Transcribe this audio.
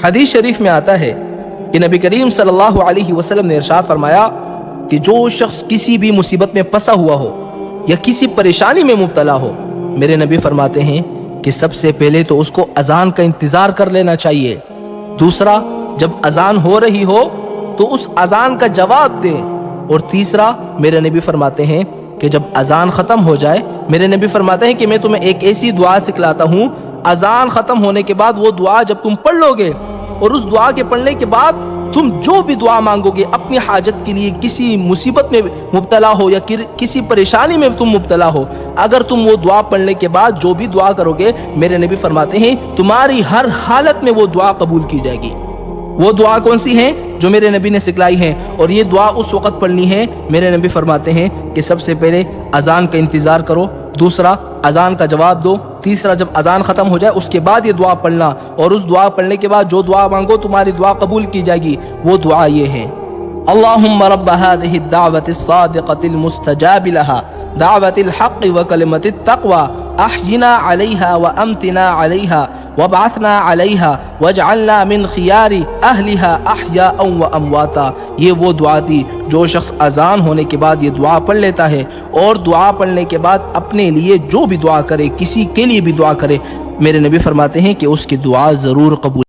حدیث شریف میں آتا ہے کہ نبی کریم صلی اللہ علیہ وسلم نے ارشاد فرمایا کہ جو شخص کسی بھی مصیبت میں پھنسا ہوا ہو یا کسی پریشانی میں مبتلا ہو، میرے نبی فرماتے ہیں کہ سب سے پہلے تو اس کو اذان کا انتظار کر لینا چاہیے، دوسرا جب اذان ہو رہی ہو تو اس اذان کا جواب دے، اور تیسرا میرے نبی فرماتے ہیں کہ جب اذان ختم ہو جائے، میرے نبی فرماتے ہیں کہ میں تمہیں ایک ایسی دعا سکھلاتا ہوں، اذان ختم ہونے کے بعد وہ دعا جب تم پڑھ لو گے اور اس دعا کے پڑھنے کے بعد تم جو بھی دعا مانگو گے اپنی حاجت کے لیے، کسی مصیبت میں مبتلا ہو یا کسی پریشانی میں تم مبتلا ہو، اگر تم وہ دعا پڑھنے کے بعد جو بھی دعا کرو گے، میرے نبی فرماتے ہیں تمہاری ہر حالت میں وہ دعا قبول کی جائے گی۔ وہ دعا کون سی ہیں؟ جو میرے نبی نے سکھلائی ہیں، اور یہ دعا اس وقت پڑھنی ہے، میرے نبی فرماتے ہیں کہ سب سے پہلے اذان کا انتظار کرو، دوسرا اذان کا جواب دو، تیسرا جب اذان ختم ہو جائے اس کے بعد یہ دعا پڑھنا، اور اس دعا پڑھنے کے بعد جو دعا مانگو تمہاری دعا قبول کی جائے گی۔ وہ دعا یہ ہے: اللہم رب هذه الدعوة الصادقة المستجاب لها دعوة الحق وكلمة التقوى احینا علیہا وامتنا علیہا وابعثنا علیہا واجعلنا من خیار اہلہا احیاء وامواتا۔ یہ وہ دعا تھی جو شخص اذان ہونے کے بعد یہ دعا پڑھ لیتا ہے، اور دعا پڑھنے کے بعد اپنے لیے جو بھی دعا کرے، کسی کے لیے بھی دعا کرے، میرے نبی فرماتے ہیں کہ اس کی دعا ضرور قبول